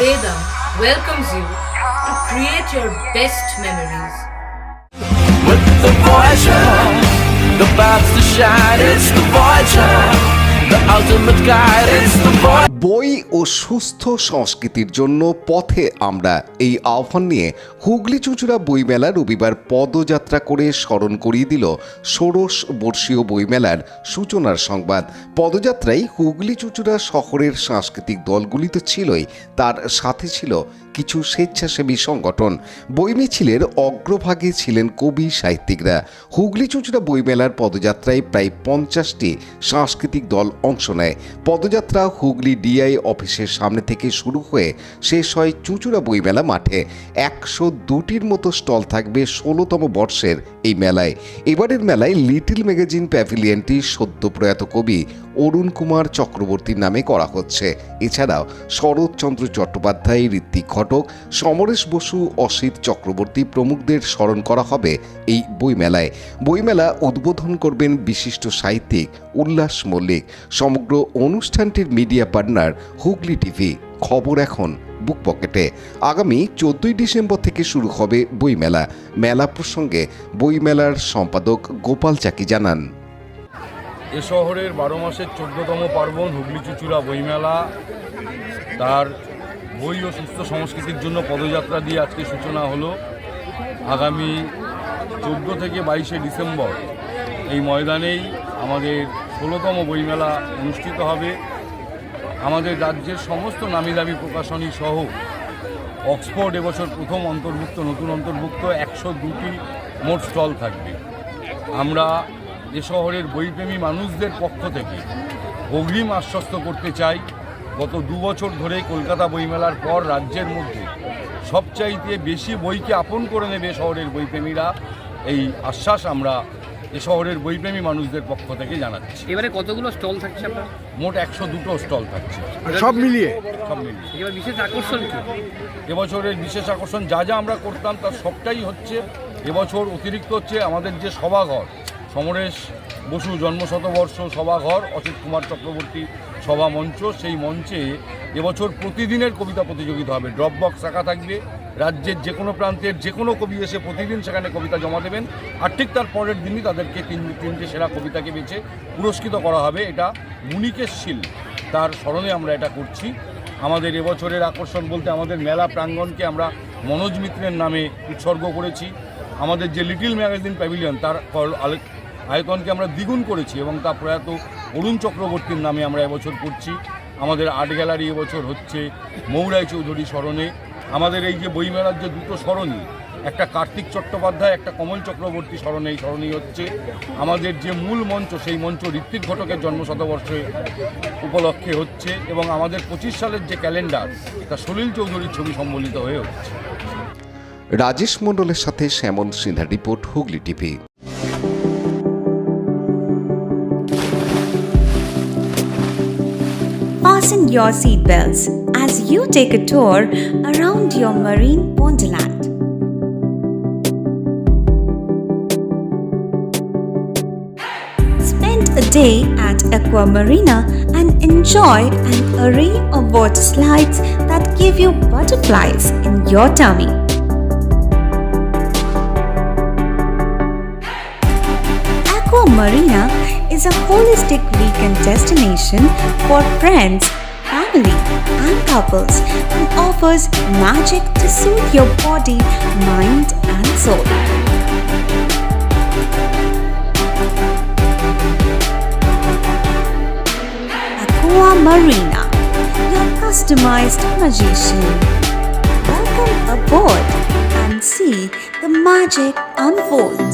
Vedam welcomes you to create your best memories. With the Voyager, the paths to shine, it's the Voyager, the ultimate guide, it's the Voyager. বই ও সুস্থ সংস্কৃতির জন্য পথে আমরা এই আহ্বান নিয়ে হুগলি চুঁচুড়া বইমেলা রবিবার পদযাত্রা করে স্মরণ করিয়ে দিল ষোড়শ বর্ষীয় বইমেলার সূচনার সংবাদ। পদযাত্রায় হুগলি চুঁচুড়া শহরের সাংস্কৃতিক দলগুলি তো ছিলই, তার সাথে ছিল কিছু স্বেচ্ছাসেবী সংগঠন। বই মিছিলের অগ্রভাগে ছিলেন কবি সাহিত্যিকরা। হুগলি চুঁচুড়া বইমেলার পদযাত্রায় প্রায় 50টি সাংস্কৃতিক দল অংশ নেয়। পদযাত্রা হুগলি ডিআই অফিসের সামনে থেকে শুরু হয়ে শেষ হয় চুঁচুড়া বইমেলা মাঠে। 102টির মতো স্টল থাকবে 16তম বর্ষের এই মেলায়। এবারের মেলায় লিটল ম্যাগাজিন প্যাভিলিয়নটি সদ্য প্রয়াত কবি অরুণ কুমার চক্রবর্তীর নামে করা হচ্ছে। এছাড়াও শরৎচন্দ্র চট্টোপাধ্যায়, ঋত্বিক ঘটক, সমরেশ বসু, অসিত চক্রবর্তী প্রমুখদের স্মরণ করা হবে এই বইমেলায়। বইমেলা উদ্বোধন করবেন বিশিষ্ট সাহিত্যিক উল্লাস মল্লিক। সমগ্র অনুষ্ঠানটির মিডিয়া পার্টনার হুগলি টিভি। খবর এখন বুক পকেটে। আগামী 14ই ডিসেম্বর থেকে শুরু হবে বইমেলা। মেলা প্রসঙ্গে বইমেলার সম্পাদক গোপাল চাকি জানান, এ শহরের 12 মাসের 14তম পার্বণ হুগলি চুঁচুড়া বইমেলা তার বই ও সুস্থ সংস্কৃতির জন্য পদযাত্রা দিয়ে আজকে সূচনা হলো। আগামী 14 থেকে 22শে ডিসেম্বর এই ময়দানেই আমাদের 16তম বইমেলা অনুষ্ঠিত হবে। আমাদের রাজ্যের সমস্ত নামিদামি প্রকাশনী সহ অক্সফোর্ড এবছর প্রথম নতুন অন্তর্ভুক্ত 102টি মোট স্টল থাকবে। আমরা এ শহরের বইপ্রেমী মানুষদের পক্ষ থেকে অগ্রিম আশ্বস্ত করতে চাই, গত 2 বছর ধরে কলকাতা বইমেলার পর রাজ্যের মধ্যে সবচাইতে বেশি বইকে আপন করে নেবে শহরের বইপ্রেমীরা। এই আশ্বাস আমরা এ শহরের বইপ্রেমী মানুষদের পক্ষ থেকে জানাচ্ছি। এবারে কতগুলো স্টল থাকছে আপনার? মোট 102টো স্টল থাকছে, সব মিলিয়ে। এবার বিশেষ আকর্ষণ কি? এবছরের বিশেষ আকর্ষণ যা যা আমরা করতাম তার সবটাই হচ্ছে। এবছর অতিরিক্ত হচ্ছে আমাদের যে সভাঘর, সমরেশ বসু জন্মশতবর্ষ সভাঘর, অসিত কুমার চক্রবর্তী সভা মঞ্চ, সেই মঞ্চে এবছর প্রতিদিনের কবিতা প্রতিযোগিতা হবে। ড্রপ বক্স রাখা থাকবে, রাজ্যের যে কোনো প্রান্তের যে কোনো কবি এসে প্রতিদিন সেখানে কবিতা জমা দেবেন, আর ঠিক তার পরের দিনই তাদেরকে তিনটে সেরা কবিতাকে বেছে পুরস্কৃত করা হবে। এটা মুনিকেশ শীল, তার স্মরণে আমরা এটা করছি। আমাদের এবছরের আকর্ষণ বলতে আমাদের মেলা প্রাঙ্গণকে আমরা মনোজ মিত্রের নামে উৎসর্গ করেছি। আমাদের যে লিটল ম্যাগাজিন প্যাভিলিয়ন তার আয়তনকে আমরা দ্বিগুণ করেছি এবং তা প্রয়াত অরুণ চক্রবর্তীর নামে আমরা এবছর করছি। আমাদের আর্ট গ্যালারি এবছর হচ্ছে মৌরাই চৌধুরী স্মরণে। আমাদের এই যে বইমেলার যে দুটো স্মরণী, একটা কার্তিক চট্টোপাধ্যায়, একটা কমল চক্রবর্তী স্মরণী হচ্ছে। আমাদের যে মূল মঞ্চ, সেই মঞ্চ ঋত্বিক ঘটকের জন্মশতবর্ষে উপলক্ষে হচ্ছে এবং আমাদের 25 সালের যে ক্যালেন্ডার তা সলিল চৌধুরীর ছবি সম্বলিত হয়ে হচ্ছে। রাজেশ মণ্ডলের সাথে শ্যামল সিনহার report, Hooghly TV. Fasten your seatbelts as you take a tour around your marine wonderland. Spend a day at Aqua Marina and enjoy an array of water slides that give you butterflies in your tummy. Aqua Marina is a holistic weekend destination for friends, family, and couples and offers magic to soothe your body, mind, and soul. Aqua Marina, your customized magician. Welcome aboard and see the magic unfold.